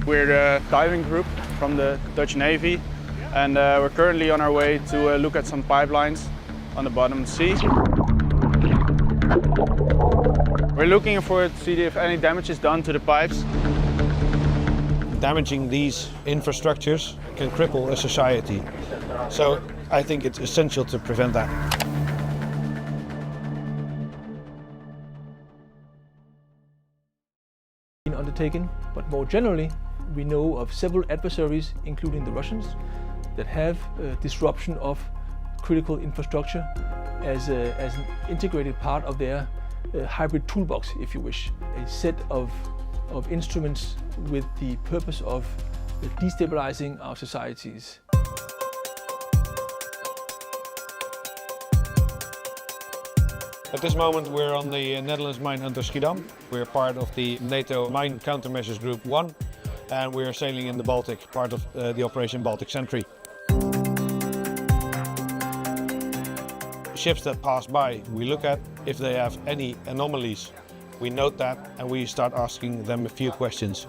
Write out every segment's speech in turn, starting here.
We're the diving group from the Dutch Navy, and we're currently on our way to look at some pipelines on the bottom of the sea. We're looking for to see if any damage is done to the pipes. Damaging these infrastructures can cripple a society. So I think it's essential to prevent that. Undertaken, but more generally, we know of several adversaries, including the Russians, that have disruption of critical infrastructure as an integrated part of their hybrid toolbox, if you wish. A set of instruments with the purpose of destabilizing our societies. At this moment we're on the Netherlands mine Undersea. We're part of the NATO Mine Countermeasures Group 1 and we're sailing in the Baltic, part of the Operation Baltic Sentry. Ships that pass by, we look at if they have any anomalies. We note that and we start asking them a few questions.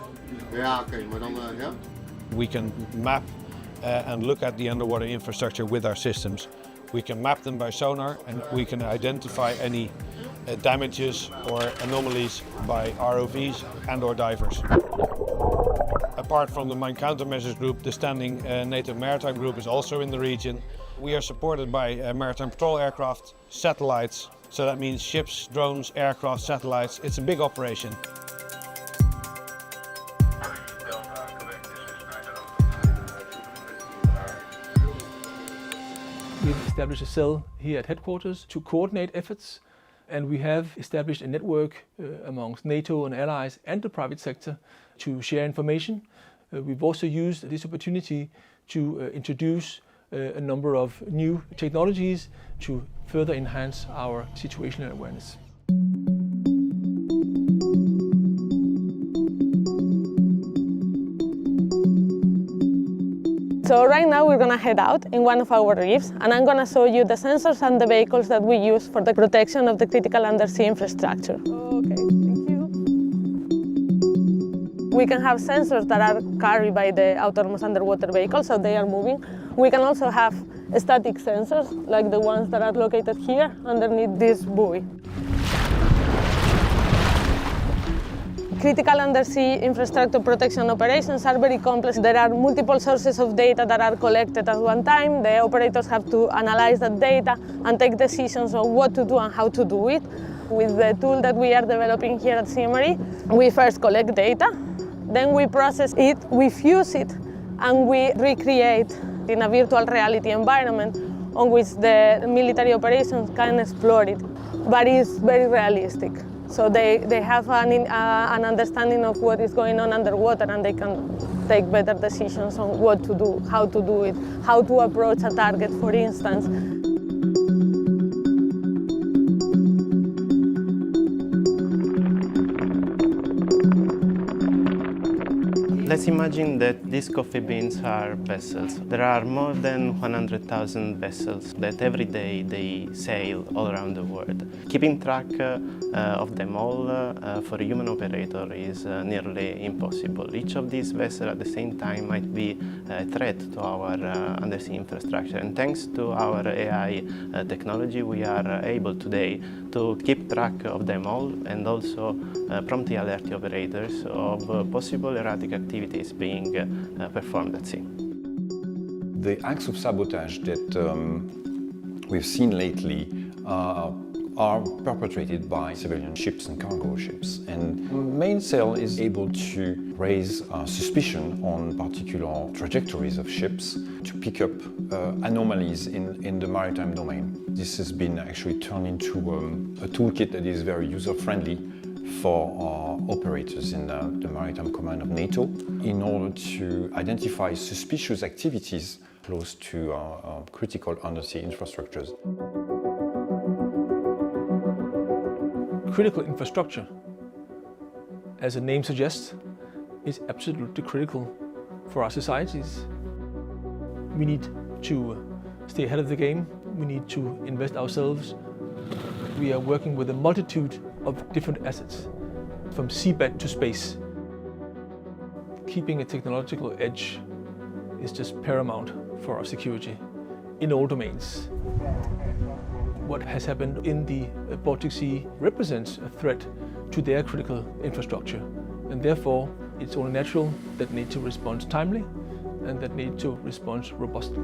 We can map and look at the underwater infrastructure with our systems. We can map them by sonar and we can identify any damages or anomalies by ROVs and or divers. Apart from the Mine Countermeasures Group, the standing NATO Maritime Group is also in the region. We are supported by maritime patrol aircraft, satellites, so that means ships, drones, aircraft, satellites. It's a big operation. We've established a cell here at headquarters to coordinate efforts, and we have established a network amongst NATO and allies and the private sector to share information. We've also used this opportunity to introduce a number of new technologies to further enhance our situational awareness. So right now we're going to head out in one of our reefs and I'm going to show you the sensors and the vehicles that we use for the protection of the critical undersea infrastructure. Okay, thank you. We can have sensors that are carried by the autonomous underwater vehicles, so they are moving. We can also have static sensors, like the ones that are located here underneath this buoy. Critical undersea infrastructure protection operations are very complex. There are multiple sources of data that are collected at one time. The operators have to analyze that data and take decisions on what to do and how to do it. With the tool that we are developing here at CMRE, we first collect data, then we process it, we fuse it, and we recreate in a virtual reality environment on which the military operations can explore it. But it's very realistic. So they have an understanding of what is going on underwater and they can take better decisions on what to do, how to do it, how to approach a target, for instance. Let's imagine that these coffee beans are vessels. There are more than 100,000 vessels that every day they sail all around the world. Keeping track of them all for a human operator is nearly impossible. Each of these vessels at the same time might be a threat to our undersea infrastructure. And thanks to our AI technology, we are able today to keep track of them all and also promptly alert the operators of possible erratic activities being performed at sea. The acts of sabotage that we've seen lately are perpetrated by civilian ships and cargo ships. And mainsail is able to raise suspicion on particular trajectories of ships to pick up anomalies in the maritime domain. This has been actually turned into a toolkit that is very user-friendly for operators in the Maritime Command of NATO in order to identify suspicious activities close to critical undersea infrastructures. Critical infrastructure, as the name suggests, is absolutely critical for our societies. We need to stay ahead of the game. We need to invest ourselves. We are working with a multitude of different assets, from seabed to space. keeping a technological edge is just paramount for our security in all domains. What has happened in the Baltic Sea represents a threat to their critical infrastructure, and therefore it's only natural that NATO responds timely and that NATO responds robustly.